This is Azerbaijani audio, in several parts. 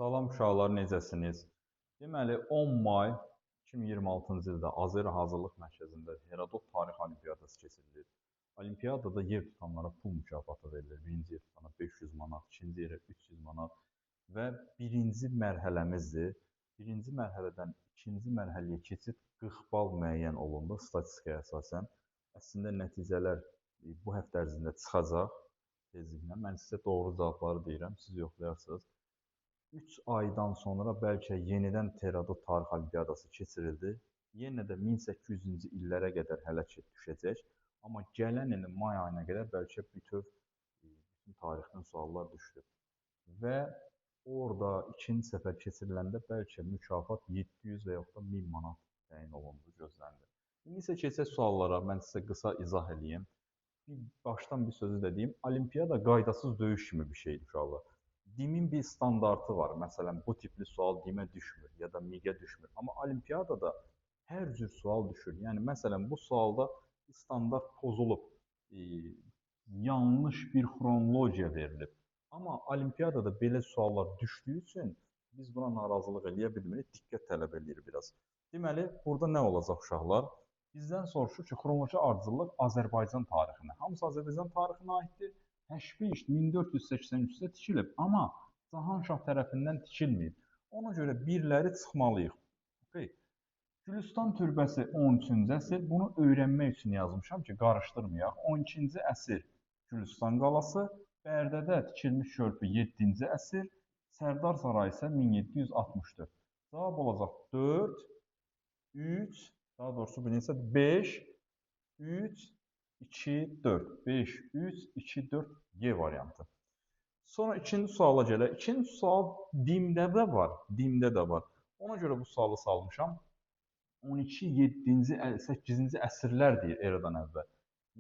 Salam uşaqlar, necəsiniz? Deməli, 10 may 2026-cı ildə Azeri Hazırlıq Mərkəzində Herodot Tarix Olimpiyadası keçirilir. Olimpiyadada yer tutanlara pul mükafatı verilir. Birinci yer tutana 500 manat, ikinci yerə 300 manat və birinci mərhələmizdir. Birinci mərhələdən ikinci mərhələyə keçid 40 bal müəyyən olundu statistikaya əsasən. Əslində nəticələr bu həftə ərzində çıxacaq tezliklə. Mən sizə doğru cavabları deyirəm, siz yoxlayarsınız. 3 aydan sonra bəlkə yenidən Herodot Tarix Olimpiyadası keçirildi. Yenə də 1800-cü illərə qədər hələ ki düşəcək. Amma gələn ilin may ayına qədər bəlkə bütün tarixdən suallar düşdü. Və orada ikinci səfər keçiriləndə bəlkə mükafat 700 və yaxud da 1000 manat təyin olunduğu gözlənilir. İndi isə keçək suallara. Mən sizə qısa izah edeyim. Başdan bir sözü də deyim. Olimpiyada qaydasız döyüş kimi bir şeydir uşaqlar. DİM-in bir standartı var. Məsələn, bu tipli sual DİM-ə düşmür ya da MİQ-ə düşmür. Amma olimpiyadada hər cür sual düşür. Yəni, məsələn, bu sualda standart pozulub, yanlış bir xronologiya verilib. Amma olimpiyadada belə suallar düşdüyü üçün biz buna narazılıq eləyə bilmirik, diqqət tələb edir biraz. Deməli, burada nə olacaq uşaqlar? Bizdən soruşur ki, xronoloji ardıcıllıq Azərbaycan tarixinə. Hamısı Azərbaycan tarixinə aiddir. Təşbih 1483-də tikilib, amma Cahanşah tərəfindən tikilməyib. Ona görə birləri çıxmalıyıq. Okay. Gülüstan türbəsi 13-cü əsr. Bunu öyrənmək üçün yazmışam ki, qarışdırmayaq. 12-ci əsr Gülüstan qalası, Bərdədə tikilmiş körpü 7-ci əsr, Sərdar sarayı isə 1764. Cavab olacaq 4, 3, daha doğrusu bu neçə? 5, 3, 2, 4. 5, 3, 2, 4 Y variantı. Sonra ikinci suala gələk. İkinci sual DİM-də də var. DİM-də də var. Ona görə bu sualı salmışam. 12, 7-ci, 8-ci əsrlər deyir eradan əvvəl.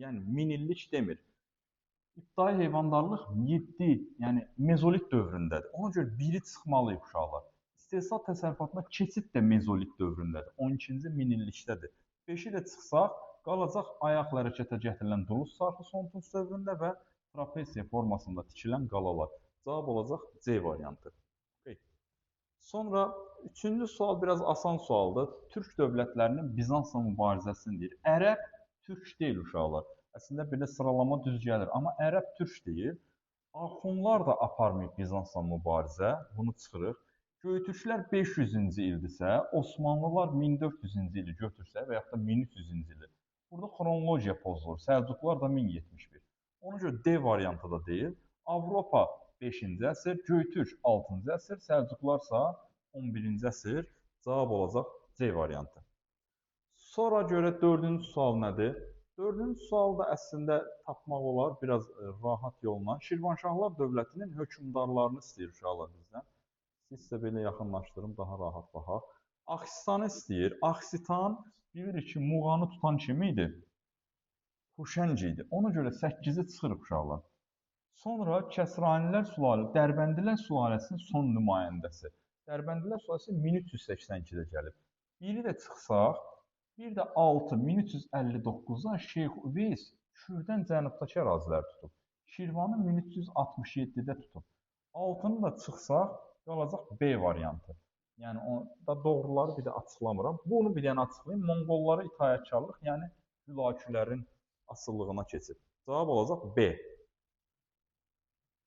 Yəni, minillik demir. İbtidai heyvandarlıq 7, yəni mezolit dövründədir. Ona görə biri çıxmalıyıq uşaqlar. İstehsal təsərrüfatına keçid də mezolit dövründədir. 12-ci minillikdədir. 5-i də çıxsaq, qalacaq ayaqla hərəkətə gətirilən dulus sarxı son tunç dövründə və trapesiya formasında tikilən qalalar. Cavab olacaq C variantı. Okay. Sonra üçüncü sual biraz asan sualdır. Türk dövlətlərinin Bizansla mübarizəsini deyir. Ərəb türk deyil uşaqlar. Əslində belə sıralama düz gəlir. Amma ərəb türk deyil. Axunlar da aparmayıb Bizansla mübarizə. Bunu çıxırıq. Göytürklər 500-cü ildirsə, Osmanlılar 1400-cü ili götürsə və yaxud da 1300-cü ili. Burada xronologiya pozulur. Səlcuqlar da 1071. Ona görə D variantı da deyil. Avropa 5-ci əsr, Göytürk 6-cı əsr, Səlcuqlarsa 11-ci əsr. Cavab olacaq C variantı. Sonra görə 4-cü sual nədir? 4-cü sual da əslində tapmaq olar biraz rahat yolla. Şirvanşahlar dövlətinin hökmdarlarını istəyir uşaqlar bizdən. Sizsə belə yaxınlaşdırım, daha rahat baxaq. Aksistanı istəyir. Aksitan bilirik ki, Muğanı tutan kim idi? Huşənc idi. Ona görə 8-i çıxırıq uşaqlar. Sonra Kəsranilər sülaləsi, Dərbəndilər sülaləsinin son nümayəndəsi. Dərbəndilər sülaləsi 1382-də gəlib. Biri də çıxsaq, bir də 6, 1359-da Şeyx Üveys Kürdən cənubdakı ərazilər tutub. Şirvanı 1367-də tutub. 6-nı da çıxsaq, qalacaq B variantı. Yəni, da doğruları bir də açıqlamıram. Bunu bir dənə açıqlayayım. Monqollara itaətkarlıq, yəni Hülakülərin asıllığına keçib. Cavab olacaq B.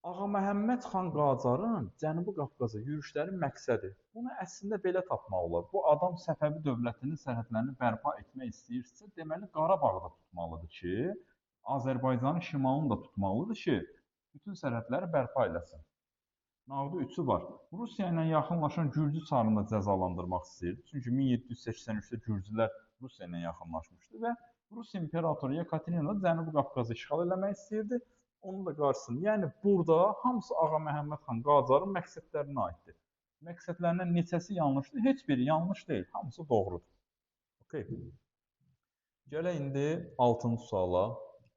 Ağa Məhəmməd xan Qacarın Cənubi Qafqaza yürüşlərin məqsədi. Bunu əslində belə tapmaq olar. Bu adam Səfəvi dövlətinin sərhədlərini bərpa etmək istəyirsə, deməli Qarabağda tutmalıdır ki, Azərbaycanın şimalını da tutmalıdır ki, bütün sərhədləri bərpa eləsin. Nağdı 3-ü var. Rusiya ilə yaxınlaşan Gürcü çarını da cəzalandırmaq istəyirdi. Çünki 1783-də Gürcülər Rusiya ilə yaxınlaşmışdı və Rus imperatoru Yekaterina Cənubi Qafqazı işğal eləmək istəyirdi. Onun da qarşısını. Yəni, burada hamısı Ağa Məhəmməd xan Qacarın məqsədlərinə aiddir. Məqsədlərindən neçəsi yanlışdır? Heç biri yanlış deyil. Hamısı doğrudur. Okay. Gələk indi 6-cı suala.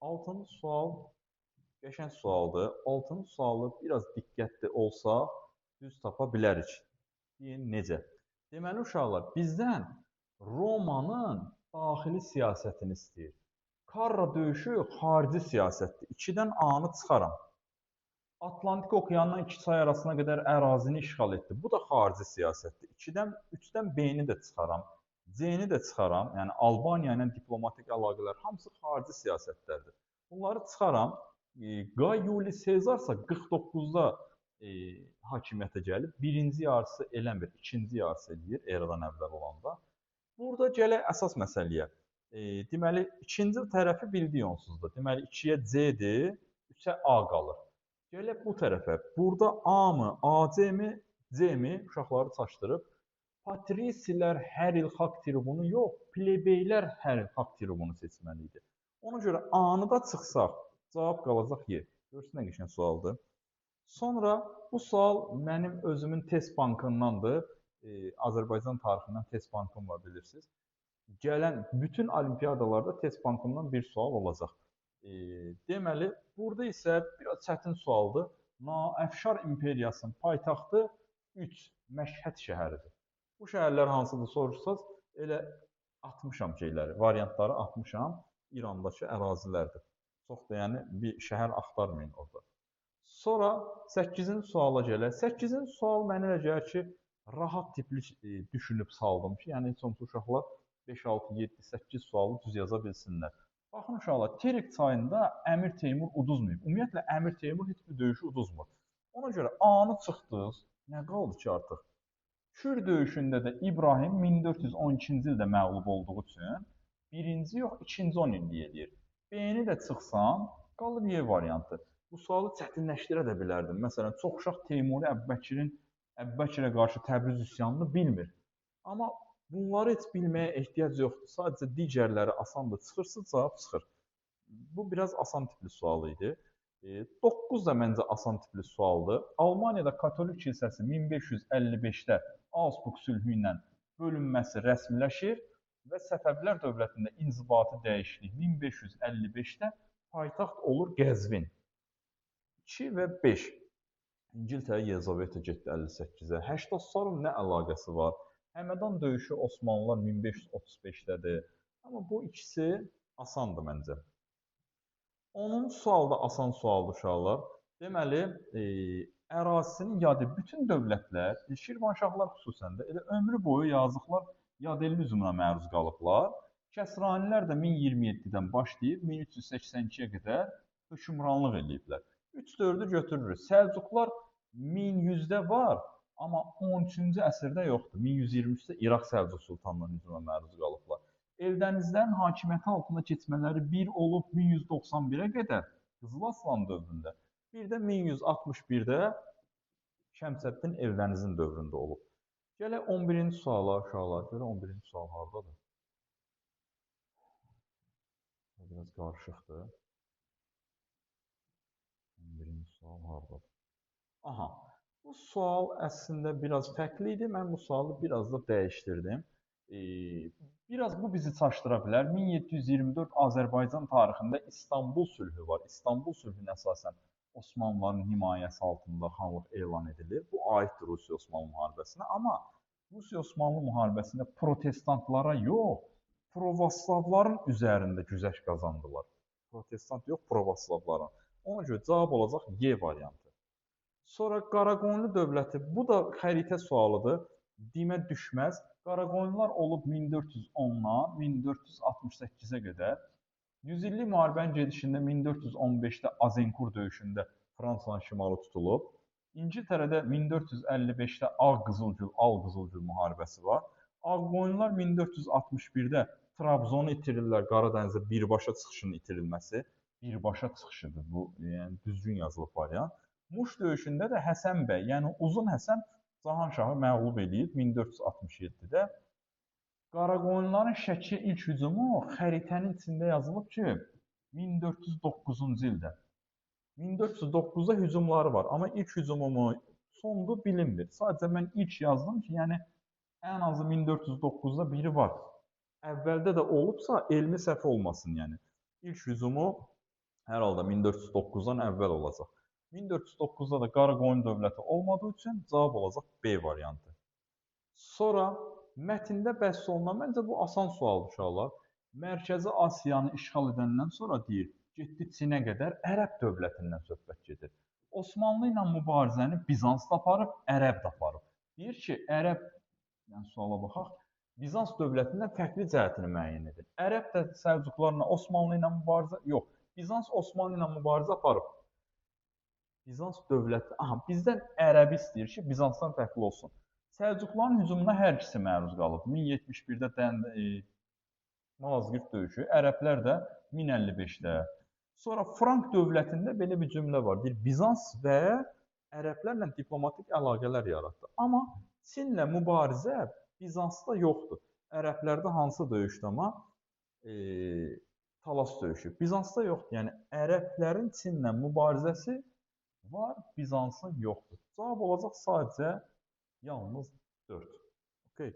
6-cı sual qəşəng sualdır. 6-cı sualı biraz diqqətli olsaq, düz tapa bilərik. Deyin, necə? Deməli, uşaqlar, bizdən Romanın daxili siyasətini istəyir. Karra döyüşü xarici siyasətdir. 2-dən A-nı çıxaram. Atlantik okeanından iki çay arasına qədər ərazini işğal etdi. Bu da xarici siyasətdir. 2-dən 3-dən B-ni də çıxaram, C-ni də çıxaram. Yəni Albaniya ilə diplomatik əlaqələr hamısı xarici siyasətlərdir. Bunları çıxaram. Qay Yuli Sezar isə 49-da hakimiyyətə gəlib. Birinci yarısı eləmir, ikinci yarısı eləyir eradan əvvəl olanda. Burada gələk əsas məsələyə. Deməli, ikinci tərəfi bildik onsuz da. Deməli, 2-yə C-dir, 3-ə A qalır. Gələk bu tərəfə. Burada A-mı, AC-mi, C-mi uşaqları çaşdırıb. Patrisilər hər il xalq tribunu yox, plebeylər hər il xalq tribunu seçməli idi. Ona görə A-nı da çıxsaq, cavab qalacaq Y. Görürsünüz nə qəşəng sualdır. Sonra bu sual mənim özümün test bankındandır. Azərbaycan tarixindən test bankım var, bilirsiniz. Gələn bütün olimpiyadalarda test bankından bir sual olacaq. Deməli, burada isə biraz çətin sualdır. Naəfşar imperiyasının paytaxtı 3 Məşhəd şəhəridir. Bu şəhərlər hansıdır soruşsaz, elə atmışam şeyləri, variantları atmışam. İrandakı ərazilərdir. Çox da yəni bir şəhər axtarmayın orada. Sonra 8-ci suala gələk. 8-ci sual mənə elə gəlir ki, rahat tipli düşünüb saldım ki, yəni heç olmasa uşaqlar 5, 6, 7, 8 sualı düz yaza bilsinlər. Baxın uşaqlar, Terik çayında Əmir Teymur uduzmayıb. Ümumiyyətlə, Əmir Teymur heç bir döyüşü uduzmur. Ona görə A-nı çıxdınız, nə qaldı ki artıq? Kür döyüşündə də İbrahim 1412-ci ildə məğlub olduğu üçün birinci yox, ikinci 10 illik eləyir. B-ni də çıxsam, qalır Y variantı. Bu sualı çətinləşdirə də bilərdim. Məsələn, çox uşaq Teymuri Əbbəkirə qarşı Təbriz üsyanını bilmir. Amma bunları heç bilməyə ehtiyac yoxdur. Sadəcə digərləri asandır. Çıxırsız, cavab çıxır. Bu biraz asan tipli sual idi. 9 da məncə asan tipli sualdır. Almaniyada Katolik kilsəsi 1555-də Augsburg sülhü ilə bölünməsi rəsmiləşir və Səfəvilər dövlətində inzibati dəyişiklik 1555-də paytaxt olur Qəzvin. 2 və 5. İngiltərə Yelizaveta getdi 58-ə. 80 sarın nə əlaqəsi var? Həmədan döyüşü Osmanlılar 1535-dədir. Amma bu ikisi asandır məncə. 10-cu sual da asan sualdır uşaqlar. Deməli, ərazisinin yadı bütün dövlətlər, Şirvanşahlar xüsusən də elə ömrü boyu yazıqlar yad elli hücumuna məruz qalıblar. Kəsranilər də 1027-dən başlayıb 1382-yə qədər hökmranlıq ediblər. 3-4-ü götürürük. Səlcuqlar 1100-də var. Amma 13-cü əsrdə yoxdur. 1123-də İraq Səlcuq sultanlarının hücumuna məruz qalıblar. Eldənizlərin hakimiyyəti altında keçmələri bir olub 1191-ə qədər Qızıl Arslan dövründə. Bir də 1161-də Şəmsəddin Eldənizin dövründə olub. Gələk 11-ci suala uşaqlar. Görə 11-ci sual hardadır? Biraz qarışıqdır. 11-ci sual hardadır? Aha. Bu sual əslində biraz fərqli idi. Mən bu sualı biraz da dəyişdirdim. Biraz bu bizi çaşdıra bilər. 1724 Azərbaycan tarixində İstanbul sülhü var. İstanbul sülhünə əsasən Osmanlıların himayəsi altında xanlıq elan edilir. Bu aiddir Rusiya-Osmanlı müharibəsinə. Amma Rusiya-Osmanlı müharibəsində protestantlara yox, provoslavların üzərində güzəşt qazandılar. Protestant yox, provoslavların. Ona görə cavab olacaq Y variantı. Sonra Qaraqoyunlu dövləti, bu da xəritə sualıdır. Dimə düşməz. Qaraqoyunlular olub 1410-dan 1468-ə qədər. 100 illik müharibənin gedişində 1415-də Azinkur döyüşündə Fransanın şimalı tutulub. İngiltərədə 1455-də Ağ-Qızılgül, Al-Qızılgül müharibəsi var. Ağqoyunlular 1461-də Trabzonu itirirlər, Qaradənizə birbaşa çıxışın itirilməsi. Birbaşa çıxışıdır bu, yəni düzgün yazılıb variant. Muş döyüşündə də Həsən bəy, yəni Uzun Həsən Cahanşahı məğlub edib 1467-də. Qaraqoyunluların Şəkiyə ilk hücumu xəritənin içində yazılıb ki, 1409-cu ildə. 1409-da hücumları var, amma ilk hücumu sondur bilinmir. Sadəcə mən ilk yazdım ki, yəni ən azı 1409-da biri var. Əvvəldə də olubsa, elmi səhv olmasın, yəni. İlk hücumu hər halda 1409-dan əvvəl olacaq. 1409-da da Qaraqoyun dövləti olmadığı üçün cavab olacaq B variantı. Sonra mətndə bəhs olunan, məncə bu asan sualdır uşaqlar. Mərkəzi Asiyanı işğal edəndən sonra deyir, getdi Çinə qədər Ərəb dövlətindən söhbət gedir. Osmanlı ilə mübarizəni Bizans da aparıb, Ərəb də aparıb. Deyir ki, Ərəb, yəni suala baxaq, Bizans dövlətindən fərqli cəhətini müəyyən edir. Ərəb də Səlcuqlarla, Osmanlı ilə mübarizə yox. Bizans Osmanlı ilə mübarizə aparıb. Bizans dövləti, bizdən Ərəbi istəyir ki, Bizansdan fərqli olsun. Səlcuqların hücumuna hər ikisi məruz qalıb. 1071-də Malazgirt döyüşü, ərəblər də 1055-də. Sonra Frank dövlətində belə bir cümlə var. Deyir, Bizans və ərəblərlə diplomatik əlaqələr yaratdı. Amma Çinlə mübarizə Bizansda yoxdur. Ərəblərdə hansı döyüşdə amma Talas döyüşü. Bizansda yoxdur. Yəni ərəblərin Çinlə mübarizəsi var, Bizansın yoxdur. Cavab olacaq sadəcə yalnız 4. Okay.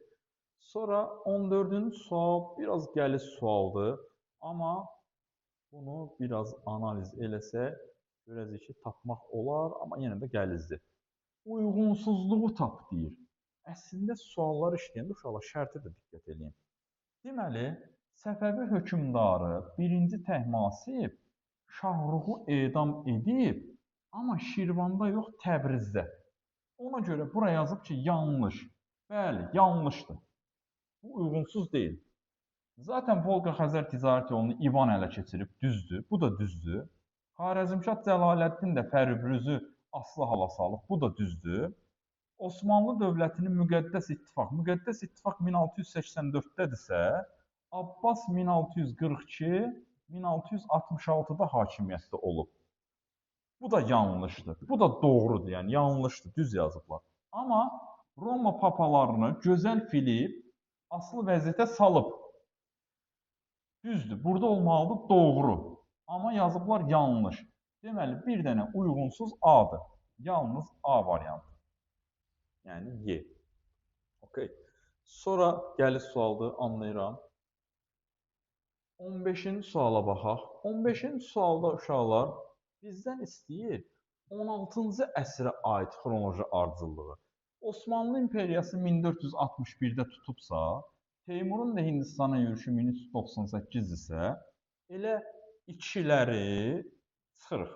Sonra 14-cü sual biraz qəliz sualdır, amma bunu biraz analiz eləsək görəcək ki, tapmaq olar, amma yenə də qəlizdir. Uyğunsuzluğu tap deyir. Əslində suallar işləyəndə uşaqlar şərtə də diqqət edin. Deməli, Səfəvi hökmdarı 1-ci Təhmasib Şahruxu edam edib, amma Şirvanda yox, Təbrizdə. Ona görə bura yazıb ki, yanlış. Bəli, yanlışdır. Bu uyğunsuz deyil. Zaten Volqa-Xəzər ticarət yolunu İvan ələ keçirib, düzdür. Bu da düzdür. Xarəzmşah Cəlaləddin də Fəribrüzü asılı hala salıb, bu da düzdür. Osmanlı dövlətinin müqəddəs ittifaq 1684-dədirsə, Abbas 1642, 1666-da hakimiyyətdə olub. Bu da yanlışdır. Bu da doğrudur, yəni yanlışdır, düz yazıblar. Amma Roma papalarını gözəl Filip asılı vəziyyətə salıb. Düzdür, burada olmalıdır, doğru. Amma yazıblar yanlış. Deməli, bir dənə uyğunsuz A-dır. Yalnız A variantı. Yəni Y. Okay. Sonra gəlir sualdır, anlayıram. 15-ci suala baxaq. 15-ci sualda uşaqlar bizdən istəyir 16-cı əsrə aid xronoloji ardıcıllığı. Osmanlı imperiyası 1461-də tutubsa, Teymurun da Hindistana yürüşü 1398 isə, elə ikiləri çıxırıq.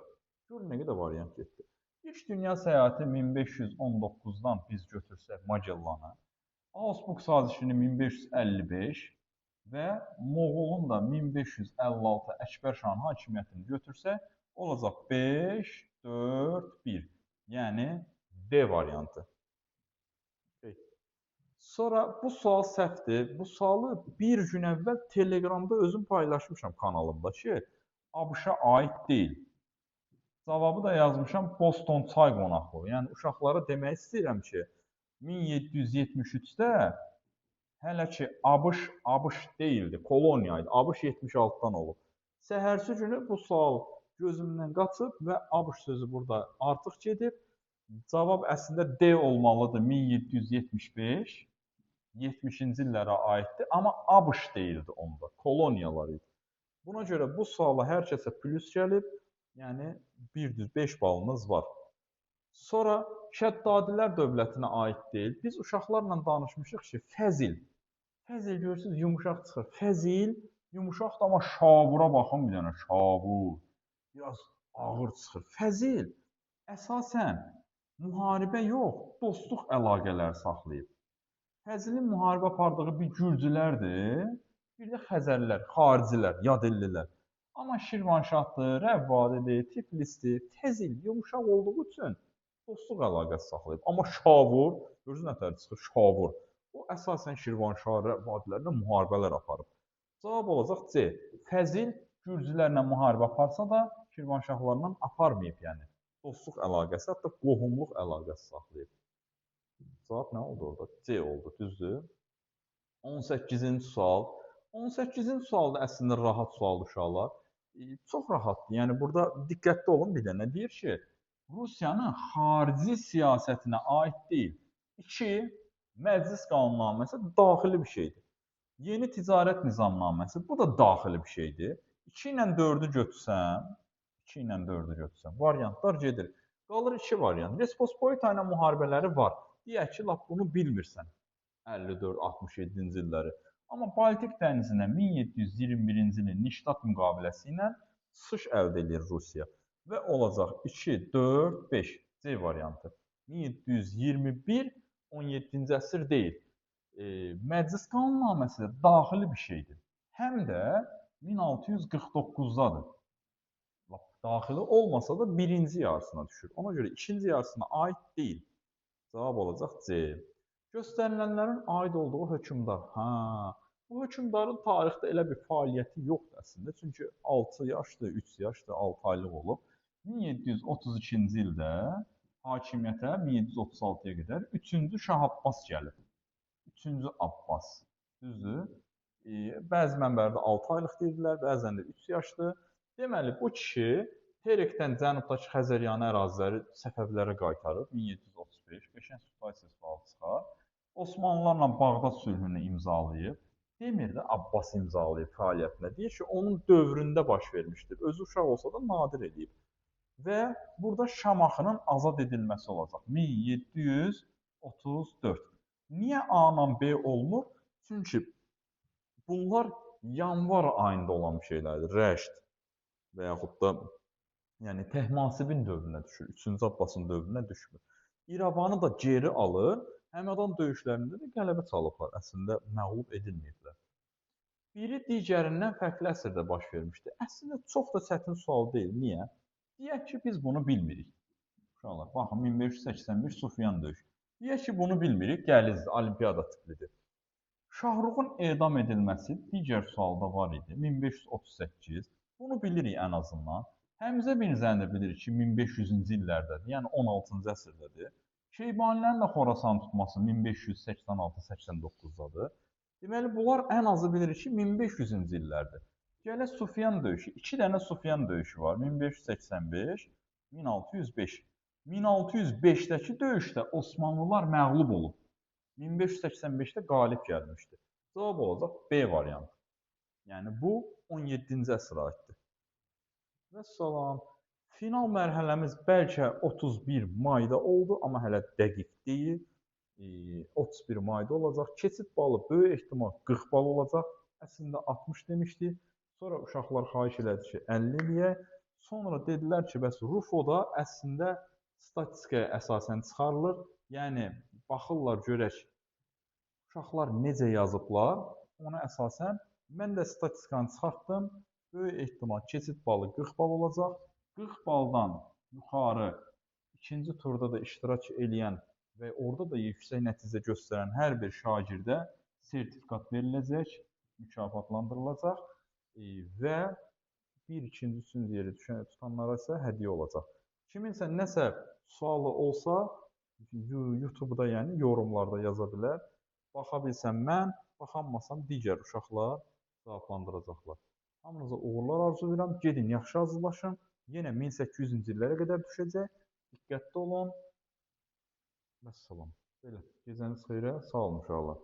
Görün nə qədər variant getdi. İlk dünya səyahəti 1519-dan biz götürsək Magellanı, Augsburg sazişini 1555 və Moğolun da 1556 Əkbər şahın hakimiyyətini götürsək, olacaq 5, 4, 1. Yəni D variantı. Sonra bu sual səhvdir. Bu sualı bir gün əvvəl Telegramda özüm paylaşmışam kanalımda ki, ABŞ-a aid deyil. Cavabı da yazmışam Boston çay qonaqlığı. Yəni uşaqlara demək istəyirəm ki, 1773-də hələ ki ABŞ deyildi, koloniya idi. ABŞ 76-dan olub. Səhərsi günü bu sual gözümdən qaçıb və ABŞ sözü burada artıq gedib. Cavab əslində D olmalıdır, 1775. 70-ci illərə aiddir, amma ABŞ deyildi onda, koloniyalar idi. Buna görə bu suala hər kəsə plus gəlib, yəni 105 balınız var. Sonra Şəddadilər dövlətinə aid deyil. Biz uşaqlarla danışmışıq ki, Fəzil. Fəzil görürsünüz, yumuşaq çıxır. Fəzil, yumuşaqdır, amma şavura baxın bir dənə, şavur. Biraz ağır çıxır. Fəzil əsasən müharibə yox, dostluq əlaqələri saxlayıb. Fəzilin müharibə apardığı bir gürcülərdir, bir də Xəzərlər, xaricilər, yadellilər. Amma Şirvanşahdır, Rəvvadidir, Tiflisdir, Fəzil yumuşaq olduğu üçün dostluq əlaqəsi saxlayıb. Amma Şavur, görürsünüz nətər çıxır, Şavur. O əsasən Şirvanşah, Rəvvadilərlə müharibələr aparıb. Cavab olacaq C. Fəzil gürcülərlə müharibə aparsa da Şirvanşahlarla aparmayıb, yəni. Dostluq əlaqəsi, hətta qohumluq əlaqəsi saxlayıb. Cavab nə oldu orada? C oldu, düzdür? 18-ci sual. 18-ci sual da əslində rahat sualdır uşaqlar. Çox rahatdır. Yəni burada diqqətli olun bir dənə. Deyir ki, Rusiyanın xarici siyasətinə aid deyil. 2. Məclis qanunnaməsi daxili bir şeydir. Yeni ticarət nizamnaməsi, bu da daxili bir şeydir. 2 ilə 4-ü götürsəm, variantlar gedir. Qalır 2 variant. Respospoyta ilə müharibələri var. Deyək ki, lap bunu bilmirsən. 54-67-ci illəri. Amma Baltik dənizinə 1721-ci ilin Niştat müqaviləsi ilə çıxış əldə edir Rusiya. və olacaq 2, 4, 5. C variantı. 1721 17-ci əsr deyil. Məclis qanunnaməsi də daxili bir şeydir. Həm də 1649-dadır. Daxili olmasa da birinci yarısına düşür. Ona görə ikinci yarısına aid deyil. Cavab olacaq C. Göstərilənlərin aid olduğu hökmdar. Bu hökmdarın tarixdə elə bir fəaliyyəti yoxdur əslində. Çünki 6 yaşdır, 3 yaşdır, 6 aylıq olub. 1732-ci ildə hakimiyyətə 1736-ya qədər 3-cü Şah Abbas gəlib. 3-cü Abbas. Düzdür? Bəzi mənbələrdə 6 aylıq deyirlər, bəzən də 3 yaşdır. Deməli, bu kişi Terikdən cənubdakı Xəzəryanı əraziləri Səfəvilərə qaytarıb 1735, Beşən Sutaysi sualı çıxar. Osmanlılarla Bağdad sülhünü imzalayıb. Demir də Abbas imzalayıb fəaliyyətinə. Deyir ki, onun dövründə baş vermişdir. Özü uşaq olsa da nadir edib. Və burada Şamaxının azad edilməsi olacaq. 1734. Niyə A ilə B olmur? Çünki bunlar yanvar ayında olan şeylərdir. Rəşd və yaxud da yəni Təhmasibin dövrünə düşür. 3-cü Abbasın dövrünə düşmür. İrəvanı da geri alır. Həmədan döyüşlərində də qələbə çalıblar. Əslində məğlub edilməyiblər. Biri digərindən fərqli əsrdə baş vermişdi. Əslində çox da çətin sual deyil. Niyə? Deyək ki, biz bunu bilmirik. Uşaqlar, baxın 1581 Sufyan döyüşü. Deyək ki, bunu bilmirik. Gəlizdir, olimpiyada tiplidir. Şahruxun edam edilməsi digər sualda var idi. 1538. Bunu bilirik ən azından. Həmzə bin Zəndə bilirik ki, 1500-cü illərdədir, yəni 16-cı əsrdədir. Şeybanilərin də Xorasan tutması 1586-89-dadır. Deməli, bunlar ən azı bilirik ki, 1500-cü illərdir. Gələk Sufyan döyüşü. 2 dənə Sufyan döyüşü var. 1585, 1605. 1605-dəki döyüşdə Osmanlılar məğlub olub. 1585-də qalib gəlmişdir. Cavab olacaq B variantı. Yəni, bu 17-ci əsrə aiddir. Və salam. Final mərhələmiz bəlkə 31 mayda oldu, amma hələ dəqiq deyil. 31 mayda olacaq. Keçid balı böyük ehtimal 40 bal olacaq. Əslində 60 demişdik. Sonra uşaqlar xahiş elədi ki, 50 eləyək. Sonra dedilər ki, bəs Rufoda əslində statistikaya əsasən çıxarılır. Yəni, baxırlar, görək, uşaqlar necə yazıblar, ona əsasən mən də statistikanı çıxartdım. Böyük ehtimal keçid balı 40 bal olacaq. 40 baldan yuxarı ikinci turda da iştirak eləyən və orada da yüksək nəticə göstərən hər bir şagirdə sertifikat veriləcək, mükafatlandırılacaq və bir, ikinci, üçüncü yeri tutanlara isə hədiyyə olacaq. Kiminsə nəsə sualı olsa, YouTube-da, yəni yorumlarda yaza bilər. Baxa bilsəm mən, baxanmasam digər uşaqlar cavablandıracaqlar. Hamınıza uğurlar arzulayıram. Gedin, yaxşı hazırlaşın. Yenə 1800-cü illərə qədər düşəcək. Diqqətli olun. Vəssalam. Belə, gecəniz xeyrə. Sağ olun uşaqlar.